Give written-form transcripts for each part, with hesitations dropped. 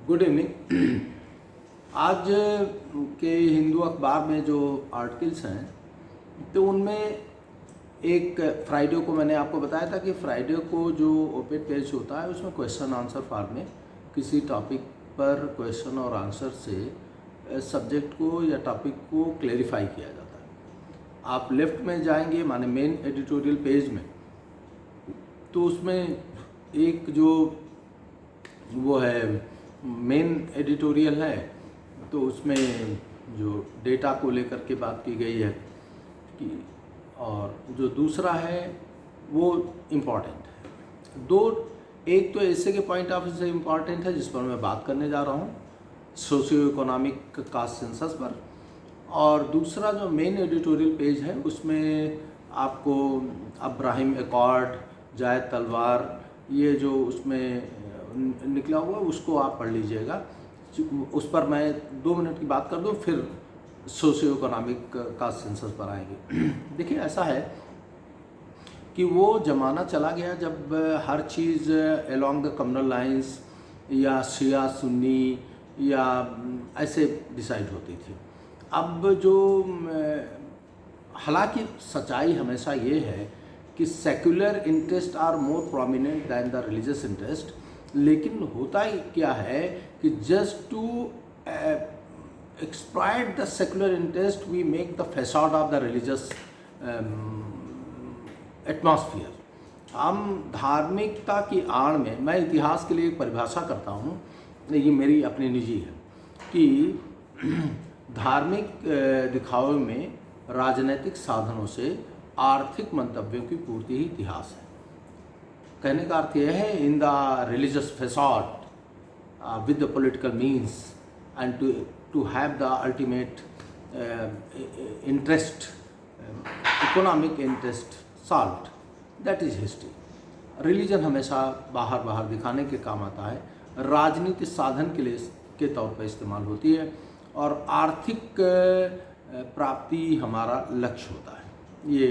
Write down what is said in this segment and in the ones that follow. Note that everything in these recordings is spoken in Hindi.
Good evening. आज के हिंदू अखबार में जो आर्टिकल्स हैं तो उनमें एक फ्राइडे को मैंने आपको बताया था कि फ्राइडे को जो ओपेड पेज होता है उसमें क्वेश्चन आंसर फॉर्म में किसी टॉपिक पर क्वेश्चन और आंसर से सब्जेक्ट को या टॉपिक को क्लेरिफाई किया जाता है। आप लेफ्ट में जाएंगे माने मेन एडिटोरियल पेज में, तो उसमें एक जो वो है मेन एडिटोरियल है, तो उसमें जो डेटा को लेकर के बात की गई है कि, और जो दूसरा है वो इम्पॉर्टेंट है। एक तो ऐसे के पॉइंट ऑफ व्यू से इम्पॉर्टेंट है जिस पर मैं बात करने जा रहा हूँ, सोशियो इकोनॉमिक कास्ट सेंसस पर, और दूसरा जो मेन एडिटोरियल पेज है उसमें आपको अब्राहिम एकॉर्ड, जायद तलवार, ये जो उसमें निकला हुआ उसको आप पढ़ लीजिएगा। उस पर मैं 2 मिनट की बात कर दूं, फिर सोशियो इकोनॉमिक का सेंसस पर आएंगे। देखिए, ऐसा है कि वो ज़माना चला गया जब हर चीज़ अलोंग द कम्युनल लाइंस या शिया सुन्नी या ऐसे डिसाइड होती थी। अब जो हालांकि सच्चाई हमेशा ये है कि secular interest are more prominent than the religious interest, लेकिन होता ही क्या है कि just to exploit the secular interest we make the facade of the religious atmosphere. हम धार्मिकता की आड़ में, मैं इतिहास के लिए एक परिभाषा करता हूँ, ये मेरी अपनी निजी है, कि धार्मिक दिखावे में राजनीतिक साधनों से आर्थिक मंतव्यों की पूर्ति ही इतिहास है। कहने का अर्थ यह है, in the religious facade with the political means and to have the ultimate interest, economic interest solved, that is history. Religion हमेशा बाहर दिखाने के काम आता है, राजनीतिक साधन के लिए के तौर पर इस्तेमाल होती है, और आर्थिक प्राप्ति हमारा लक्ष्य होता है। ये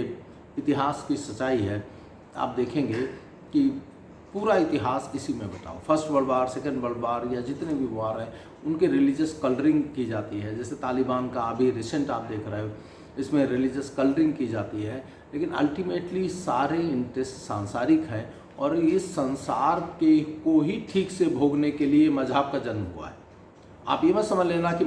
इतिहास की सच्चाई है। आप देखेंगे कि पूरा इतिहास इसी में बताओ, first world war, second world war या जितने भी वार हैं उनके रिलीजियस कलरिंग की जाती है। जैसे तालिबान का अभी रिसेंट आप देख रहे हो, इसमें रिलीजियस कलरिंग की जाती है, लेकिन अल्टीमेटली सारे इंटरेस्ट सांसारिक हैं, और इस संसार के को ही ठीक से भोगने के लिए मजहब का जन्म हुआ है। आप ये मत समझ लेना कि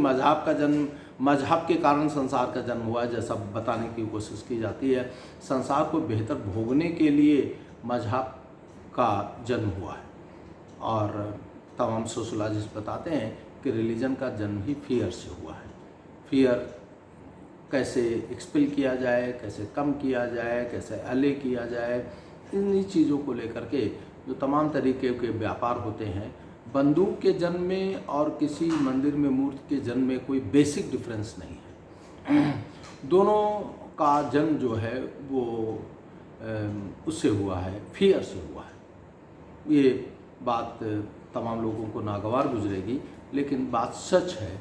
मजहब के कारण संसार का जन्म हुआ है, जैसा बताने की कोशिश की जाती है। संसार को बेहतर भोगने के लिए मजहब का जन्म हुआ है, और तमाम सोशोलॉजिस्ट बताते हैं कि रिलीजन का जन्म ही फियर से हुआ है। फियर कैसे एक्सपेल किया जाए, कैसे कम किया जाए, कैसे अले किया जाए, इन्हीं चीज़ों को लेकर के जो तमाम तरीके के व्यापार होते हैं। बंदूक के जन्म में और किसी मंदिर में मूर्ति के जन्म में कोई बेसिक डिफरेंस नहीं है। दोनों का जन्म जो है वो उससे हुआ है, फियर से हुआ है। ये बात तमाम लोगों को नागवार गुजरेगी, लेकिन बात सच है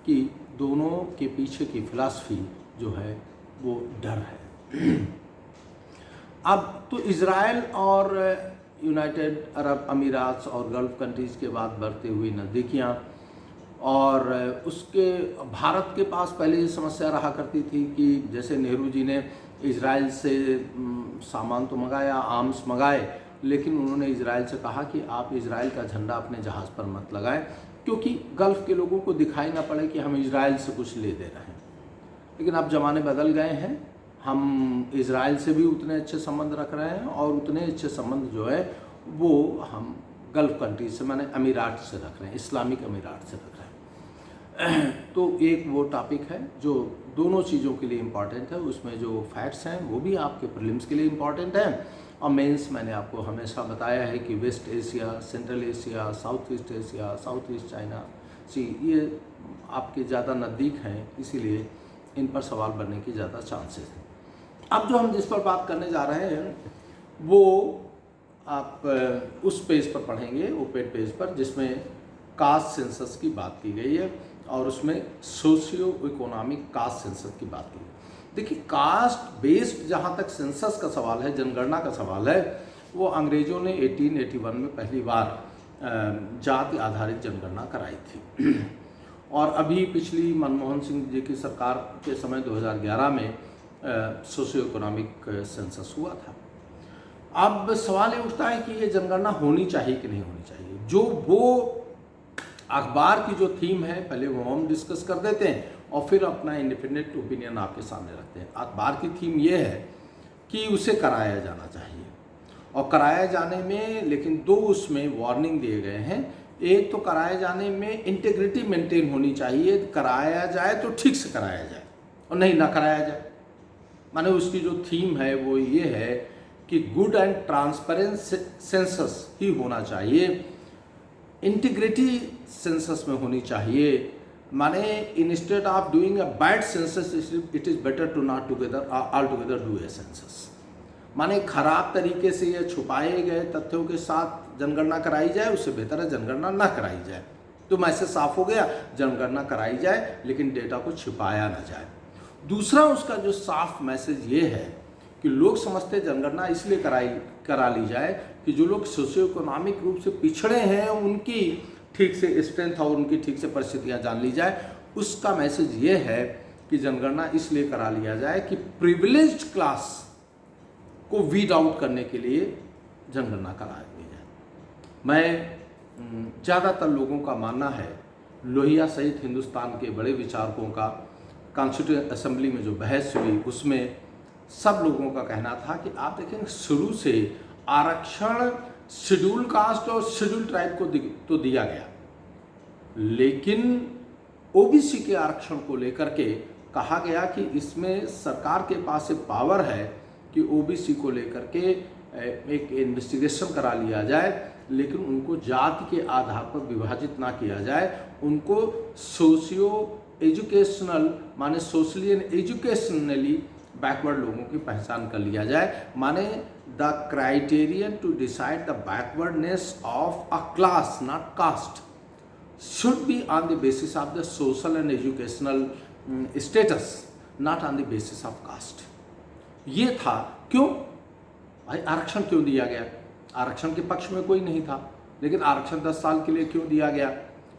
कि दोनों के पीछे की फिलॉसफी जो है वो डर है। अब तो इज़राइल और यूनाइटेड अरब अमीरात और गल्फ़ कंट्रीज़ के बाद बढ़ती हुई नज़दीकियाँ, और उसके भारत के पास पहले ये समस्या रहा करती थी कि जैसे नेहरू जी ने इज़राइल से सामान तो मंगाया, आर्म्स मंगाए, लेकिन उन्होंने इज़राइल से कहा कि आप इज़राइल का झंडा अपने जहाज़ पर मत लगाएं, क्योंकि गल्फ़ के लोगों को दिखाई ना पड़े कि हम इज़राइल से कुछ ले दे रहे हैं। लेकिन अब ज़माने बदल गए हैं, हम इज़राइल से भी उतने अच्छे संबंध रख रहे हैं, और उतने अच्छे संबंध जो है वो हम गल्फ़ कंट्री से, माने अमीरात से रख रहे हैं, इस्लामिक अमीरात से रख रहे हैं। तो एक वो टॉपिक है जो दोनों चीज़ों के लिए इम्पॉर्टेंट है। उसमें जो फैक्ट्स हैं वो भी आपके प्रीलिम्स के लिए इम्पॉर्टेंट हैं, और मेंस मैंने आपको हमेशा बताया है कि West Asia, Central Asia, South East Asia, South East China Sea, ये आपके ज़्यादा नज़दीक हैं, इसीलिए इन पर सवाल बनने की ज़्यादा चांसेस हैं। अब जो हम जिस पर बात करने जा रहे हैं वो आप उस पेज पर पढ़ेंगे, ओपेड पेज पर, जिसमें कास्ट सेंसस की बात की गई है, और उसमें सोशियो इकोनॉमिक कास्ट सेंसस की बात की गई है। देखिए, कास्ट बेस्ड जहाँ तक सेंसस का सवाल है, जनगणना का सवाल है, वो अंग्रेज़ों ने 1881 में पहली बार जाति आधारित जनगणना कराई थी। और अभी पिछली मनमोहन सिंह जी की सरकार के समय 2011 में सोशियो इकोनॉमिक सेंसस हुआ था। अब सवाल ये उठता है कि ये जनगणना होनी चाहिए कि नहीं होनी चाहिए। जो वो अखबार की जो थीम है पहले वो हम डिस्कस कर देते हैं और फिर अपना इंडिपेंडेंट ओपिनियन आपके सामने रखते हैं। अखबार की थीम ये है कि उसे कराया जाना चाहिए, और कराया जाने में लेकिन दो उसमें वार्निंग दिए गए हैं। एक तो कराए जाने में इंटेग्रिटी मेंटेन होनी चाहिए, कराया जाए तो ठीक से कराया जाए और नहीं ना कराया जाए। माने उसकी जो थीम है वो ये है कि गुड एंड ट्रांसपेरेंट सेंसस ही होना चाहिए, इंटीग्रिटी सेंसस में होनी चाहिए। माने instead of doing a bad census it is better to not together all together do a census. माने खराब तरीके से या छुपाए गए तथ्यों के साथ जनगणना कराई जाए, उससे बेहतर है जनगणना ना कराई जाए। तो मैसेज साफ हो गया, जनगणना कराई जाए लेकिन डेटा को छिपाया ना जाए। दूसरा उसका जो साफ मैसेज ये है कि लोग समझते जनगणना इसलिए करा ली जाए कि जो लोग सोशियो इकोनॉमिक रूप से पिछड़े हैं उनकी ठीक से स्ट्रेंथ और उनकी ठीक से परिस्थितियाँ जान ली जाए। उसका मैसेज ये है कि जनगणना इसलिए करा लिया जाए कि प्रिविलेज्ड क्लास को वीड आउट करने के लिए जनगणना करा दी जाए। मैं ज़्यादातर लोगों का मानना है, लोहिया सहित हिंदुस्तान के बड़े विचारकों का कॉन्स्टिट्यूएंट असेंबली में जो बहस हुई उसमें सब लोगों का कहना था कि आप देखें शुरू से आरक्षण शेड्यूल कास्ट और शेड्यूल ट्राइब को तो दिया गया, लेकिन ओबीसी के आरक्षण को लेकर के कहा गया कि इसमें सरकार के पास एक पावर है कि ओबीसी को लेकर के एक इन्वेस्टिगेशन करा लिया जाए, लेकिन उनको जाति के आधार पर विभाजित ना किया जाए। उनको सोशियो एजुकेशनल माने सोशली एंड एजुकेशनली बैकवर्ड लोगों की पहचान कर लिया जाए। माने the criterion to decide the backwardness of a class not caste should be on the basis of the social and educational status, not on the basis of caste। ये था। क्यों भाई आरक्षण क्यों दिया गया? आरक्षण के पक्ष में कोई नहीं था, लेकिन आरक्षण 10 साल के लिए क्यों दिया गया?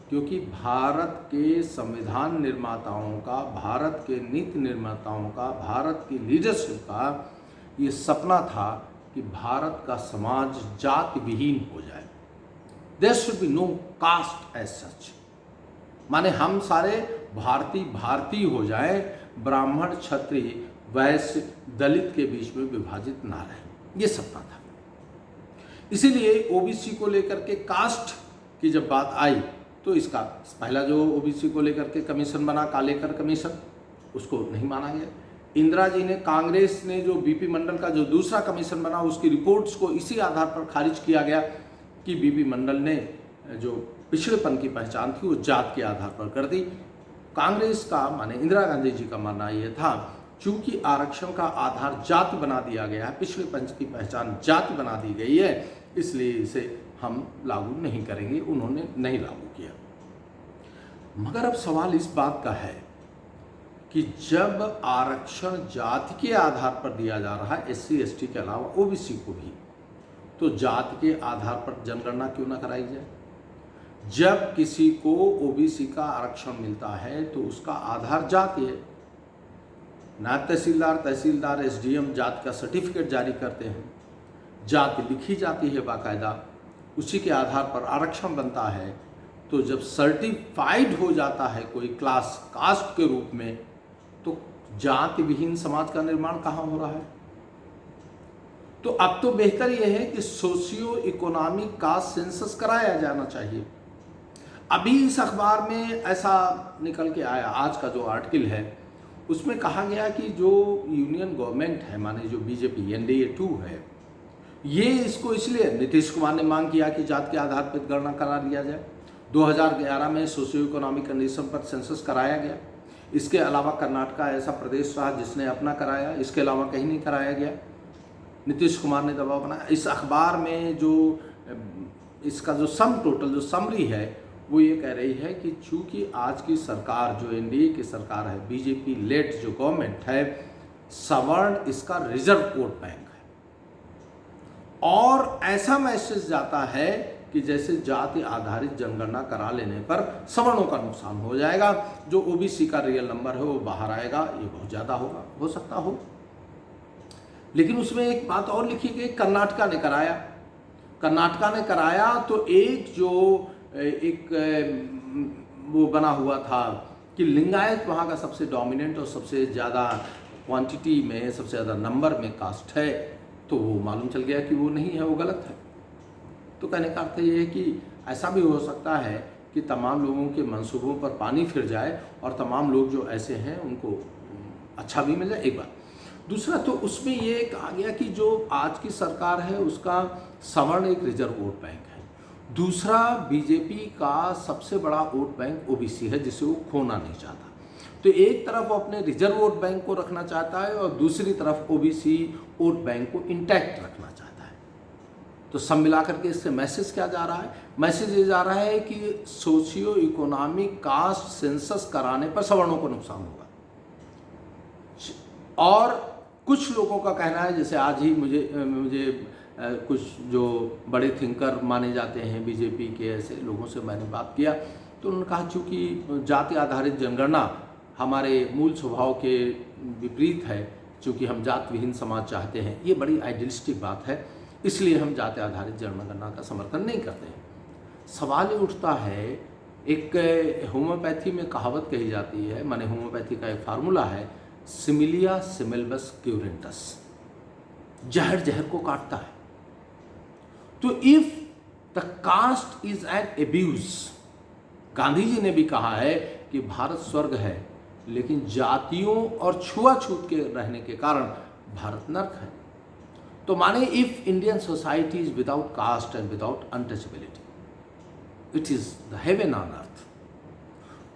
क्योंकि भारत के संविधान निर्माताओं का, भारत के नीति निर्माताओं का, भारत की लीडरशिप का ये सपना था कि भारत का समाज जाति विहीन हो जाए। There should be no caste as such। माने हम सारे भारतीय हो जाए, ब्राह्मण क्षत्रिय वैश्य दलित के बीच में विभाजित ना रहे, ये सपना था। इसीलिए ओबीसी को लेकर के कास्ट की जब बात आई तो इसका पहला जो ओबीसी को लेकर के कमीशन बना, कालेकर कमीशन, उसको नहीं माना गया। इंदिरा जी ने, कांग्रेस ने जो बीपी मंडल का जो दूसरा कमीशन बना उसकी रिपोर्ट्स को इसी आधार पर खारिज किया गया कि बीपी मंडल ने जो पिछड़ेपन की पहचान थी वो जात के आधार पर कर दी। कांग्रेस का माने इंदिरा गांधी जी का मानना ये था चूंकि आरक्षण का आधार जाति बना दिया गया है, पिछड़ेपन की पहचान जाति बना दी गई है, इसलिए इसे हम लागू नहीं करेंगे। उन्होंने नहीं लागू किया। मगर अब सवाल इस बात का है कि जब आरक्षण जाति के आधार पर दिया जा रहा है, SC ST के अलावा ओबीसी को भी, तो जाति के आधार पर जनगणना क्यों ना कराई जाए? जब किसी को ओबीसी का आरक्षण मिलता है तो उसका आधार जाति है। नायब तहसीलदार SDM जाति का सर्टिफिकेट जारी करते हैं, जाति लिखी जाती है बाकायदा, उसी के आधार पर आरक्षण बनता है। तो जब सर्टिफाइड हो जाता है कोई क्लास कास्ट के रूप में, तो जाति विहीन समाज का निर्माण कहाँ हो रहा है? तो अब तो बेहतर यह है कि सोशियो इकोनॉमिक का सेंसस कराया जाना चाहिए। अभी इस अखबार में ऐसा निकल के आया, आज का जो आर्टिकल है उसमें कहा गया कि जो यूनियन गवर्नमेंट है, माने जो बीजेपी NDA 2 है, ये इसको इसलिए नीतीश कुमार ने मांग किया कि जात के आधार पर गणना करा लिया जाए। 2011 में सोशियो इकोनॉमिक कंडीशन पर सेंसस कराया गया। इसके अलावा कर्नाटका ऐसा प्रदेश रहा जिसने अपना कराया, इसके अलावा कहीं नहीं कराया गया। नीतीश कुमार ने दबाव बनाया। इस अखबार में जो इसका जो टोटल जो समरी है वो ये कह रही है कि चूंकि आज की सरकार जो NDA की सरकार है, बीजेपी लेड जो गवर्नमेंट है, सवर्ण इसका रिजर्व वोट बैंक है, और ऐसा मैसेज जाता है कि जैसे जाति आधारित जनगणना करा लेने पर सवर्णों का नुकसान हो जाएगा, जो ओबीसी का रियल नंबर है वो बाहर आएगा, ये बहुत ज़्यादा होगा, हो सकता हो। लेकिन उसमें एक बात और लिखी गई, कर्नाटका ने कराया। कर्नाटका ने कराया तो एक जो एक वो बना हुआ था कि लिंगायत वहाँ का सबसे डोमिनेंट और सबसे ज़्यादा क्वांटिटी में, सबसे ज़्यादा नंबर में कास्ट है, तो वो मालूम चल गया कि वो नहीं है, वो गलत है। तो कहने का अर्थ ये है कि ऐसा भी हो सकता है कि तमाम लोगों के मंसूबों पर पानी फिर जाए और तमाम लोग जो ऐसे हैं उनको अच्छा भी मिल जाए, एक बात। दूसरा तो उसमें ये आ गया कि जो आज की सरकार है उसका सवर्ण एक रिजर्व वोट बैंक है। दूसरा, बीजेपी का सबसे बड़ा वोट बैंक ओबीसी है, जिसे वो खोना नहीं चाहता। तो एक तरफ वो अपने रिजर्व वोट बैंक को रखना चाहता है और दूसरी तरफ ओबीसी वोट बैंक को इंटैक्ट रखना चाहता है। तो सब मिलाकर के इससे मैसेज क्या जा रहा है? मैसेज ये जा रहा है कि सोशियो इकोनॉमिक कास्ट सेंसस कराने पर सवर्णों को नुकसान होगा। और कुछ लोगों का कहना है, जैसे आज ही मुझे कुछ जो बड़े थिंकर माने जाते हैं बीजेपी के, ऐसे लोगों से मैंने बात किया तो उन्होंने कहा चूँकि जाति आधारित जनगणना हमारे मूल स्वभाव के विपरीत है, चूँकि हम जात विहीन समाज चाहते हैं, ये बड़ी आइडियलिस्टिक बात है, इसलिए हम जाति आधारित जनगणना का समर्थन नहीं करते हैं। सवाल ये उठता है, एक होम्योपैथी में कहावत कही जाती है, माने होम्योपैथी का एक फार्मूला है, सिमिलिया सिमिलबस क्यूरेंटस, जहर जहर को काटता है। तो if the caste is an abuse, Gandhi ji ने भी कहा है कि भारत स्वर्ग है, लेकिन जातियों और छुआछूत के रहने के कारण भारत नर्क है। तो माने if Indian society is without caste and without untouchability, it is the heaven on earth.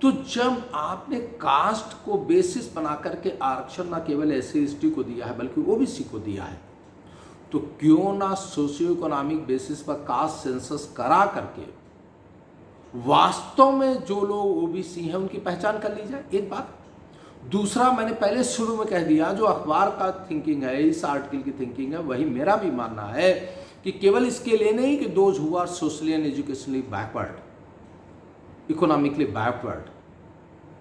तो जब आपने कास्ट को बेसिस बना करके आरक्षण न केवल SC/ST को दिया है बल्कि ओबीसी को दिया है, तो क्यों ना सोशियो इकोनॉमिक बेसिस पर कास्ट सेंसस करा करके वास्तव में जो लोग ओबीसी हैं उनकी पहचान कर ली जाए, एक बात। दूसरा, मैंने पहले शुरू में कह दिया, जो अखबार का थिंकिंग है, इस आर्टिकल की थिंकिंग है, वही मेरा भी मानना है कि केवल इसके लिए नहीं कि those who are socially and educationally backward, economically backward,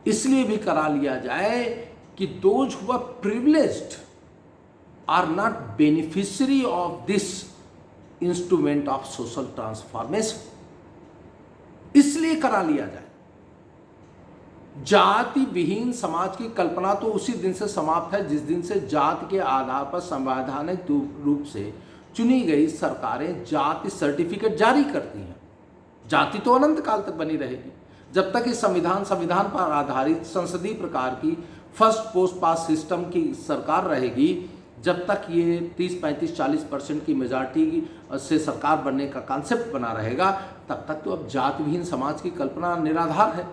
इसलिए भी करा लिया जाए कि those who are privileged are not beneficiary of this instrument of social transformation, इसलिए करा लिया जाए। जाति विहीन समाज की कल्पना तो उसी दिन से समाप्त है जिस दिन से जाति के आधार पर संवैधानिक रूप से चुनी गई सरकारें जाति सर्टिफिकेट जारी करती हैं। जाति तो अनंत काल तक बनी रहेगी, जब तक इस संविधान पर आधारित संसदीय प्रकार की फर्स्ट पोस्ट पास सिस्टम की सरकार रहेगी, जब तक ये 30, 35, 40% की मेजॉरिटी से सरकार बनने का कॉन्सेप्ट बना रहेगा, तब तक तो अब जाति विहीन समाज की कल्पना निराधार है।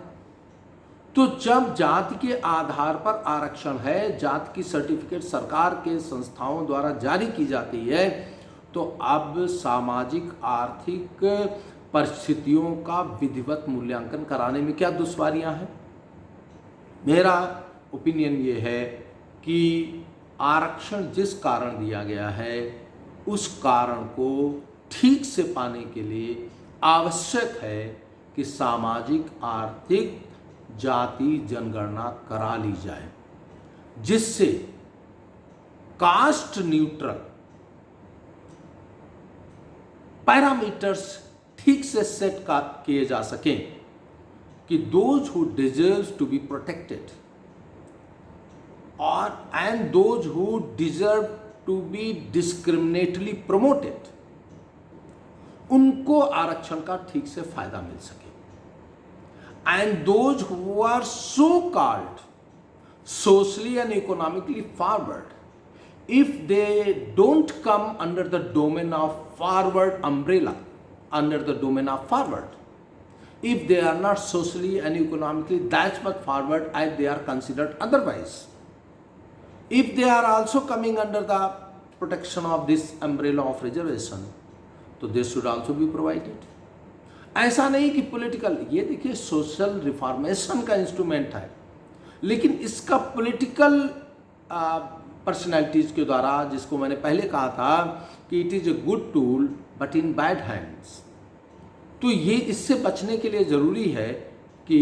तो जब जाति के आधार पर आरक्षण है, जाति की सर्टिफिकेट सरकार के संस्थाओं द्वारा जारी की जाती है, तो अब सामाजिक आर्थिक परिस्थितियों का विधिवत मूल्यांकन कराने में क्या दुश्वारियां हैं? मेरा ओपिनियन ये है कि आरक्षण जिस कारण दिया गया है उस कारण को ठीक से पाने के लिए आवश्यक है कि सामाजिक आर्थिक जाति जनगणना करा ली जाए, जिससे कास्ट न्यूट्रल पैरामीटर्स ठीक से सेट किए जा सकें कि those who deserves to be protected और and those who deserve to be discriminately promoted, उनको आरक्षण का ठीक से फायदा मिल सके। And those who are so called socially and economically forward, if they don't come under the domain of forward umbrella, under the domain of forward, if they are not socially and economically that much forward as they are considered otherwise, if they are also coming under the protection of this umbrella of reservation, तो they should also be provided. ऐसा नहीं कि पॉलिटिकल, ये देखिए सोशल रिफॉर्मेशन का इंस्ट्रूमेंट है, लेकिन इसका पॉलिटिकल पर्सनैलिटीज़ के द्वारा, जिसको मैंने पहले कहा था कि it is a good tool but in bad hands, तो ये इससे बचने के लिए ज़रूरी है कि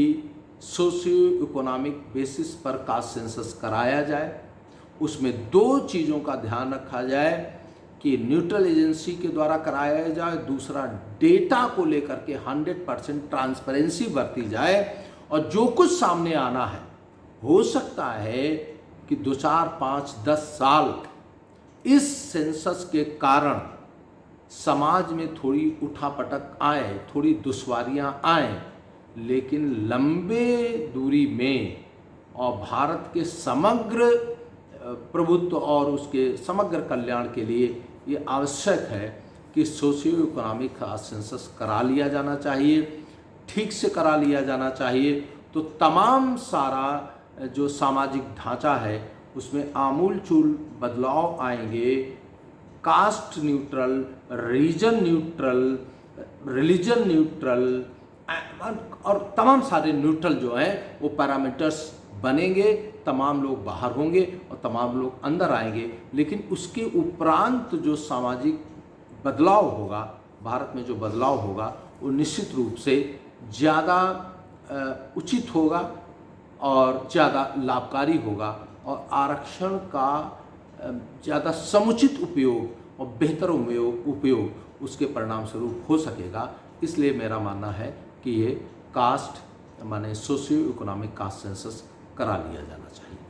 सोशियो इकोनॉमिक बेसिस पर कास्ट सेंसस कराया जाए। उसमें दो चीज़ों का ध्यान रखा जाए कि न्यूट्रल एजेंसी के द्वारा कराया जाए, दूसरा डेटा को लेकर के 100% ट्रांसपेरेंसी बरती जाए, और जो कुछ सामने आना है, हो सकता है कि 2, 4, 5, 10 साल इस सेंसस के कारण समाज में थोड़ी उठापटक आए, थोड़ी दुश्वारियां आए, लेकिन लंबे दूरी में और भारत के समग्र प्रभुत्व और उसके समग्र कल्याण के लिए ये आवश्यक है कि सोशियो इकोनॉमिक सेंसस करा लिया जाना चाहिए, ठीक से करा लिया जाना चाहिए। तो तमाम सारा जो सामाजिक ढांचा है उसमें आमूलचूल बदलाव आएंगे। Caste neutral, region neutral, religion neutral और तमाम सारे न्यूट्रल जो हैं वो पैरामीटर्स बनेंगे। तमाम लोग बाहर होंगे और तमाम लोग अंदर आएंगे, लेकिन उसके उपरांत जो सामाजिक बदलाव होगा, भारत में जो बदलाव होगा, वो निश्चित रूप से ज़्यादा उचित होगा और ज़्यादा लाभकारी होगा, और आरक्षण का ज़्यादा समुचित उपयोग और बेहतर उपयोग उसके परिणाम स्वरूप हो सकेगा। इसलिए मेरा मानना है कि ये कास्ट माने सोशियो इकोनॉमिक कास्ट सेंसस करा लिया जाना चाहिए।